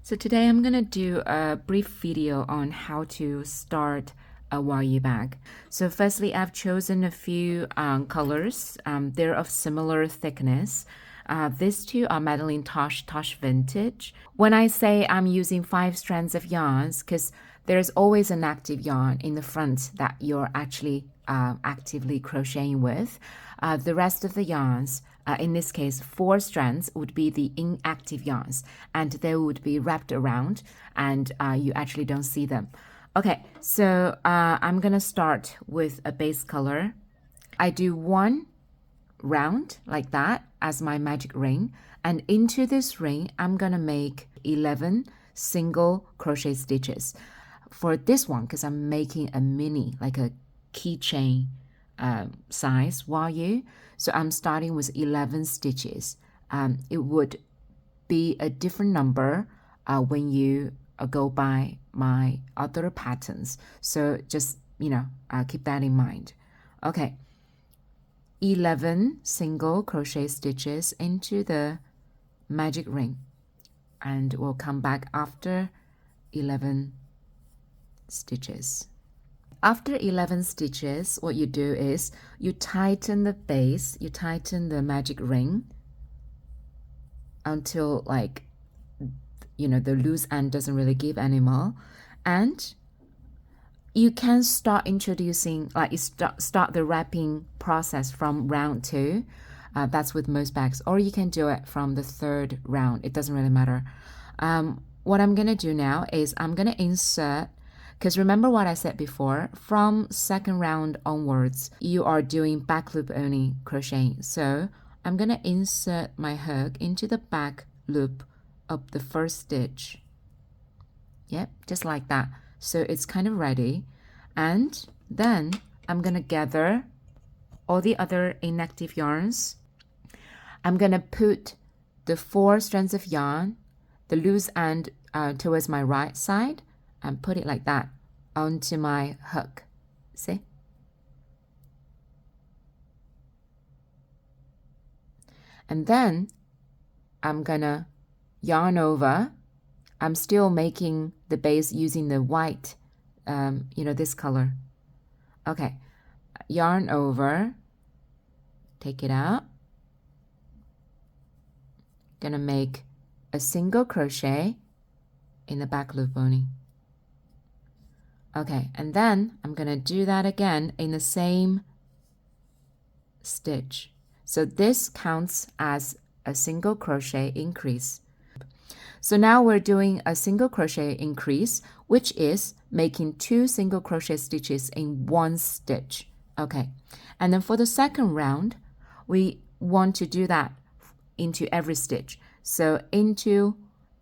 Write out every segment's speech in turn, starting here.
So today I'm gonna do a brief video on how to start a Wayuu bag. So firstly, I've chosen a few colors. They're of similar thickness. These two are Madeline Tosh Vintage. When I say I'm using 5 strands of yarns, because there's always an active yarn in the front that you're actually actively crocheting with. The rest of the yarns, in this case, 4 strands would be the inactive yarns, and they would be wrapped around, and you actually don't see them. Okay, so I'm gonna start with a base color. I do 1 round like that as my magic ring, and into this ring I'm gonna make 11 single crochet stitches. For this one, because I'm making a mini, like a keychain size Wayuu, so I'm starting with 11 stitches. It would be a different number when you go by my other patterns, so just keep that in mind. Okay, 11 single crochet stitches into the magic ring, and we'll come back after 11 stitches. After 11 stitches, what you do is you tighten the base, you tighten the magic ring until the loose end doesn't really give anymore, and you can start introducing, start the wrapping process from round 2. That's with most bags, or you can do it from the 3rd round. It doesn't really matter. What I'm gonna do now is I'm gonna insert, because remember what I said before, from 2nd round onwards, you are doing back loop only crocheting. So I'm gonna insert my hook into the back loop of the 1st stitch. Yep, just like that. So it's kind of ready. And then I'm gonna gather all the other inactive yarns. I'm gonna put the 4 strands of yarn, the loose end towards my right side, and put it like that onto my hook. See? And then I'm gonna yarn over. I'm still making the base using the white, this color. Okay, yarn over, take it out. Gonna make a single crochet in the back loop only. Okay, and then I'm gonna do that again in the same stitch. So this counts as a single crochet increase. So now we're doing a single crochet increase, which is making 2 single crochet stitches in 1 stitch. Okay, and then for the 2nd round, we want to do that into every stitch. So into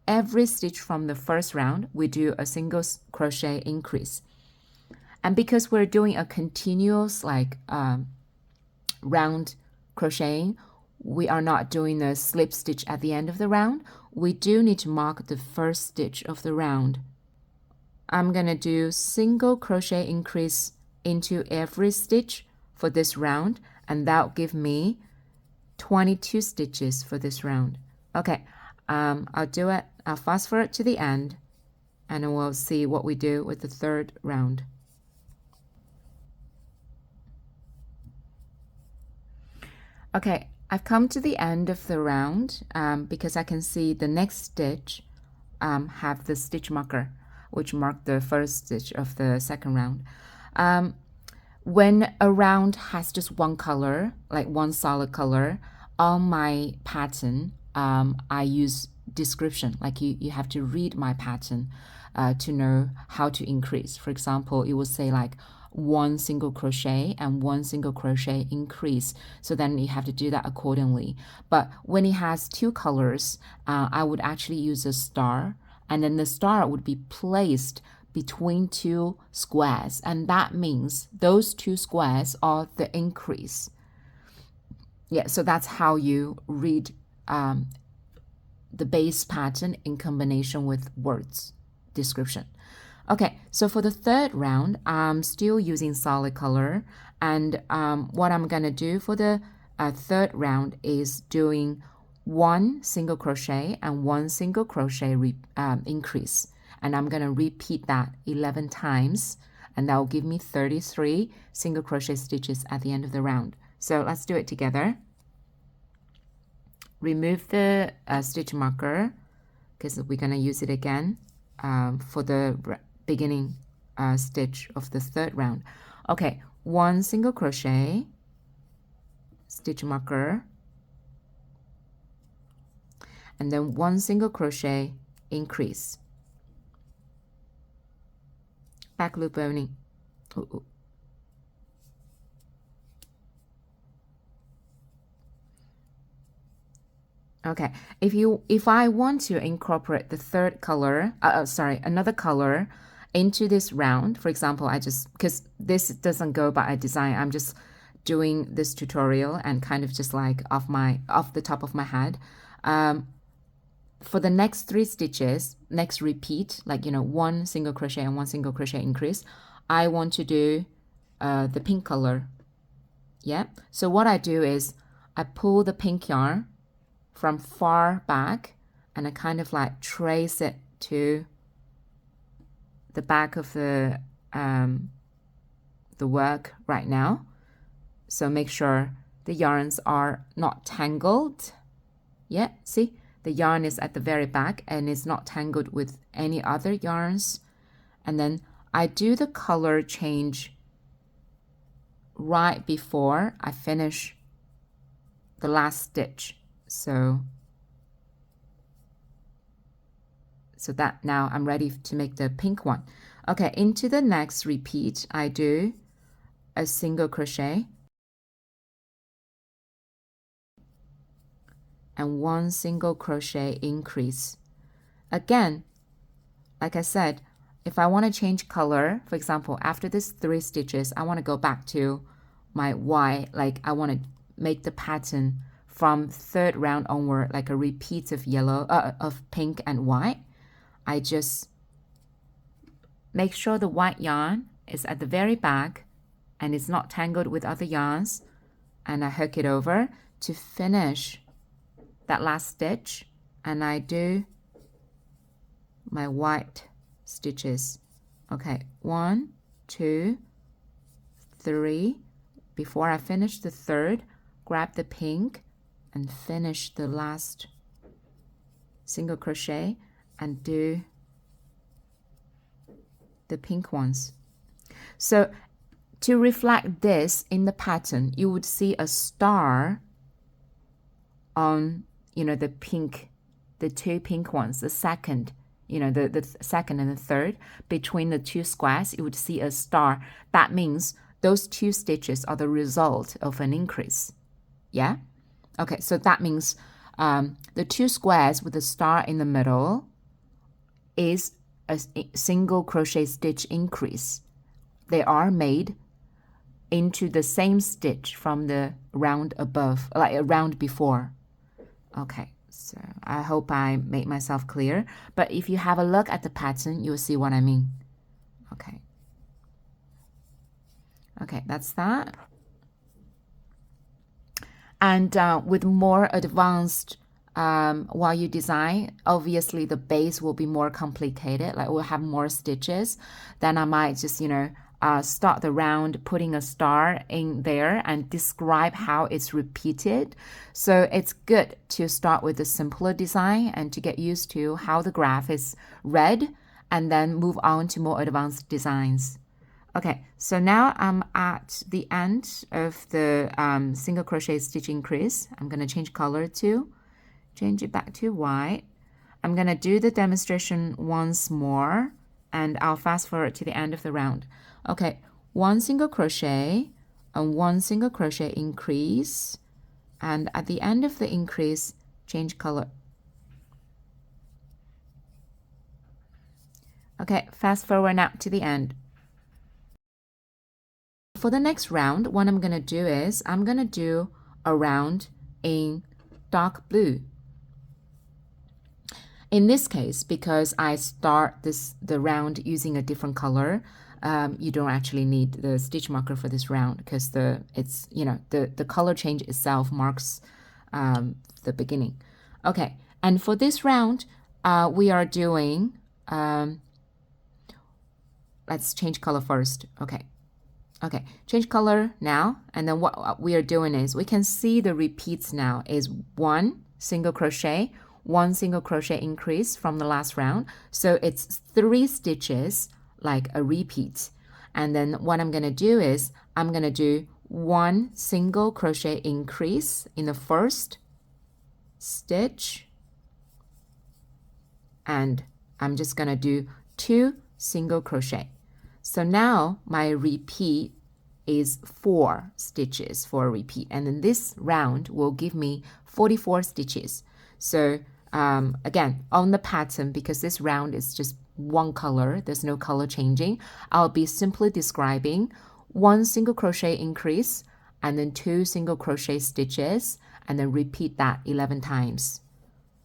every stitch from the 1st round, we do a single crochet increase. And because we're doing a continuous round crocheting, we are not doing a slip stitch at the end of the round. We do need to mark the 1st stitch of the round. I'm gonna do single crochet increase into every stitch for this round, and that'll give me 22 stitches for this round. Okay, I'll do it. I'll fast forward to the end, and then we'll see what we do with the 3rd round. Okay, I've come to the end of the round because I can see the next stitch have the stitch marker, which marked the 1st stitch of the 2nd round. When a round has just one color, like one solid color, on my pattern, I use description, like you have to read my pattern to know how to increase. For example, it will say 1 single crochet and 1 single crochet increase, so then you have to do that accordingly. But when it has 2 colors, I would actually use a star, and then the star would be placed between 2 squares, and that means those 2 squares are the increase. Yeah, so that's how you read the base pattern in combination with words description. Okay, so for the 3rd round, I'm still using solid color, and what I'm gonna do for the 3rd round is doing 1 single crochet and 1 single crochet increase, and I'm going to repeat that 11 times, and that will give me 33 single crochet stitches at the end of the round. So let's do it together. Remove the stitch marker because we're going to use it again for the beginning stitch of the third round. Okay, 1 single crochet, stitch marker, and then 1 single crochet increase, back loop opening. Ooh. Okay, if I want to incorporate the third color, another color into this round, for example, because this doesn't go by a design, I'm just doing this tutorial and kind of just like off the top of my head. For the next 3 stitches, next repeat, like, 1 single crochet and 1 single crochet increase, I want to do the pink color. Yeah, so what I do is I pull the pink yarn from far back and I kind of like trace it to the back of the work right now. So make sure the yarns are not tangled. Yeah, see, the yarn is at the very back and it's not tangled with any other yarns. And then I do the color change right before I finish the last stitch. So that now I'm ready to make the pink one. Okay, into the next repeat, I do a single crochet and 1 single crochet increase. Again, like I said, if I want to change color, for example, after this 3 stitches, I want to go back to my white, like I want to make the pattern from third round onward, like a repeat of yellow, of pink and white. I just make sure the white yarn is at the very back and it's not tangled with other yarns, and I hook it over to finish that last stitch, and I do my white stitches. Okay, 1, 2, 3. Before I finish the third, grab the pink and finish the last single crochet and do the pink ones. So to reflect this in the pattern, you would see a star on, the pink, the 2 pink ones, the second, the second and the third, between the 2 squares, you would see a star. That means those 2 stitches are the result of an increase. Yeah? Okay, so that means the 2 squares with the star in the middle is a single crochet stitch increase. They are made into the same stitch from the round above, like a round before. Okay, so I hope I made myself clear, but if you have a look at the pattern, you'll see what I mean. Okay. Okay, that's that. And with more advanced Wayuu design, obviously the base will be more complicated, like we'll have more stitches. Then I might just, start the round putting a star in there and describe how it's repeated. So it's good to start with a simpler design and to get used to how the graph is read and then move on to more advanced designs. Okay, so now I'm at the end of the single crochet stitch increase. I'm going to change color to, change it back to white. I'm going to do the demonstration once more and I'll fast forward to the end of the round. Okay, 1 single crochet and 1 single crochet increase, and at the end of the increase, change color. Okay, fast forward now to the end. For the next round, what I'm going to do is I'm going to do a round in dark blue. In this case, because I start the round using a different color, you don't actually need the stitch marker for this round because the color change itself marks the beginning. Okay, and for this round, we are doing, let's change color first. Okay, change color now. And then what we are doing is we can see the repeats now is 1 single crochet, 1 single crochet increase from the last round. So it's 3 stitches like a repeat. And then what I'm going to do is I'm going to do 1 single crochet increase in the first stitch. And I'm just going to do 2 single crochet. So now my repeat is 4 stitches for a repeat. And then this round will give me 44 stitches. So again, on the pattern, because this round is just one color, there's no color changing, I'll be simply describing 1 single crochet increase and then 2 single crochet stitches and then repeat that 11 times.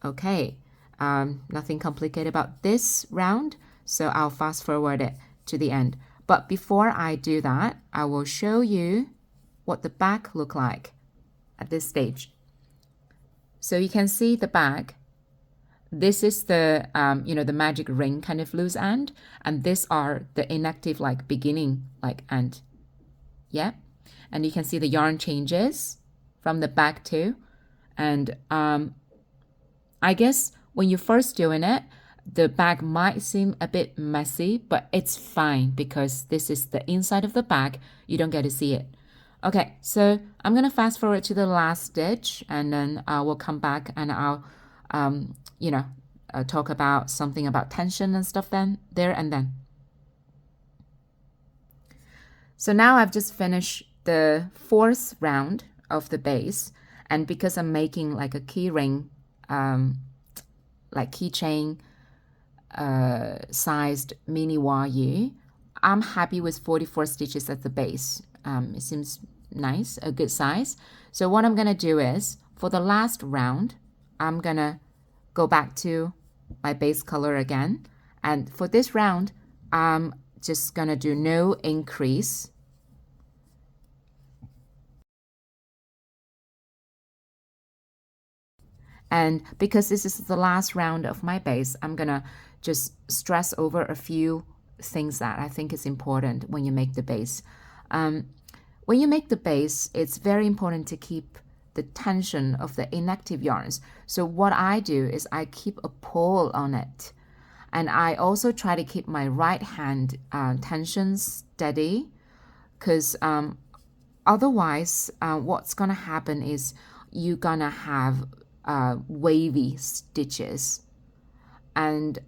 Okay, nothing complicated about this round, so I'll fast forward it to the end. But before I do that, I will show you what the back look like at this stage. So you can see the back. This is the, the magic ring kind of loose end, and these are the inactive like beginning like end. Yeah, and you can see the yarn changes from the back too. And I guess when you're first doing it, the bag might seem a bit messy, but it's fine because this is the inside of the bag. You don't get to see it. Okay, so I'm going to fast forward to the last stitch and then I will come back and I'll, talk about something about tension and stuff then, there and then. So now I've just finished the 4th round of the base, and because I'm making like a key ring, like keychain sized mini Wayuu, I'm happy with 44 stitches at the base. It seems nice, a good size. So what I'm gonna do is, for the last round, I'm gonna go back to my base color again. And for this round, I'm just gonna do no increase. And because this is the last round of my base, I'm gonna just stress over a few things that I think is important when you make the base. When you make the base, it's very important to keep the tension of the inactive yarns. So what I do is I keep a pull on it. And I also try to keep my right hand tension steady, because otherwise what's gonna happen is you're gonna have wavy stitches, and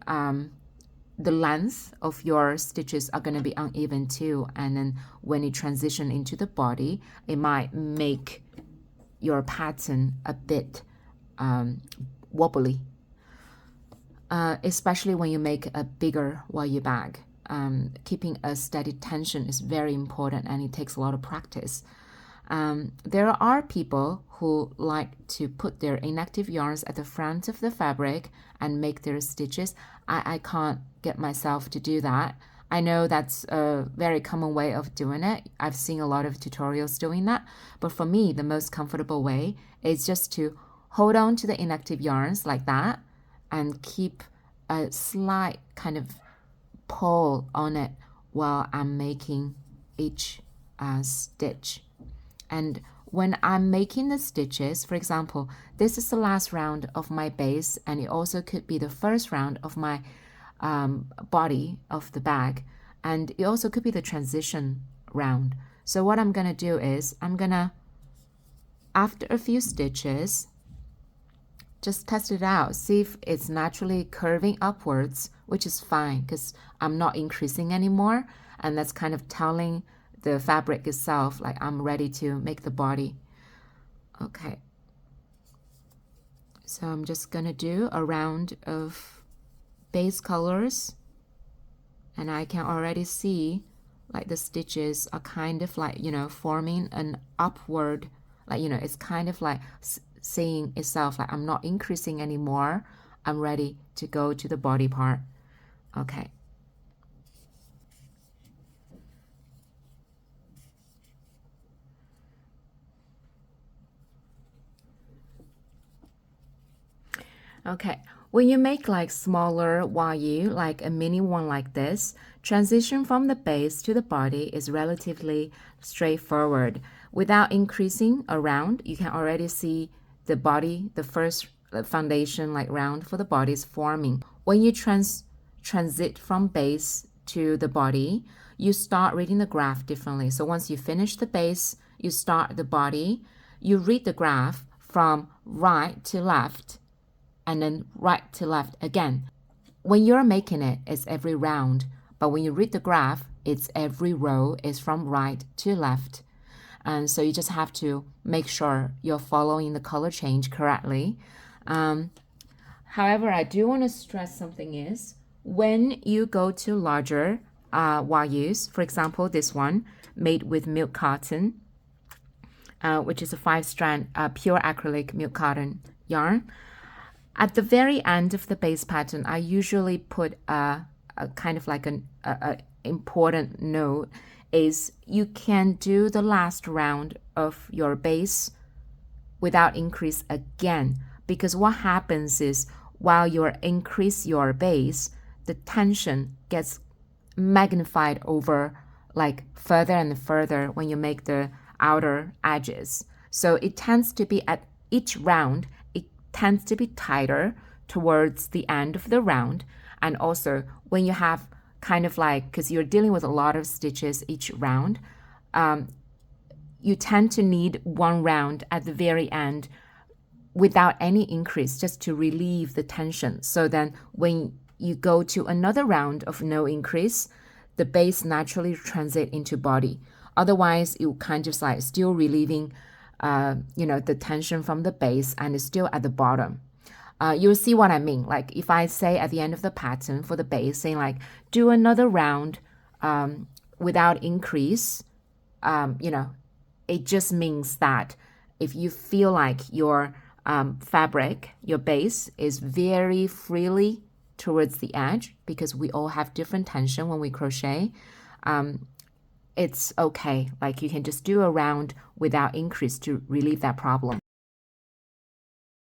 the length of your stitches are going to be uneven too, and then when you transition into the body, it might make your pattern a bit wobbly, especially when you make a bigger Wayuu bag. Keeping a steady tension is very important, and it takes a lot of practice. There are people who like to put their inactive yarns at the front of the fabric and make their stitches. I can't get myself to do that. I know that's a very common way of doing it. I've seen a lot of tutorials doing that. But for me, the most comfortable way is just to hold on to the inactive yarns like that and keep a slight kind of pull on it while I'm making each stitch. And when I'm making the stitches, for example, this is the last round of my base, and it also could be the first round of my body of the bag, and it also could be the transition round. So what I'm going to do is I'm going to, after a few stitches, just test it out, see if it's naturally curving upwards, which is fine because I'm not increasing anymore, and that's kind of telling the fabric itself like I'm ready to make the body. Okay, so I'm just gonna do a round of base colors, and I can already see like the stitches are kind of like, forming an upward, like, it's kind of like saying itself like I'm not increasing anymore, I'm ready to go to the body part. Okay. Okay, when you make like smaller Wayuu, like a mini one like this, transition from the base to the body is relatively straightforward. Without increasing around, you can already see the body, the first foundation like round for the body is forming. When you transit from base to the body, you start reading the graph differently. So once you finish the base, you start the body, you read the graph from right to left and then right to left again. When you're making it, it's every round, but when you read the graph, it's every row is from right to left. And so you just have to make sure you're following the color change correctly. However, I do want to stress something is when you go to larger Wayus, for example, this one made with milk cotton, which is a 5-strand pure acrylic milk cotton yarn. At the very end of the base pattern, I usually put a kind of like an important note is you can do the last round of your base without increase again, because what happens is while you increase your base, the tension gets magnified over like further and further when you make the outer edges. So it tends to be at each round, it tends to be tighter towards the end of the round. And also when you have kind of like, because you're dealing with a lot of stitches each round, you tend to need one round at the very end without any increase just to relieve the tension. So then when you go to another round of no increase, the base naturally transit into body. Otherwise, you kind of like still relieving, the tension from the base and it's still at the bottom. You'll see what I mean. Like if I say at the end of the pattern for the base, saying like, do another round without increase, it just means that if you feel like your fabric, your base is very freely towards the edge, because we all have different tension when we crochet, it's okay. Like you can just do a round without increase to relieve that problem.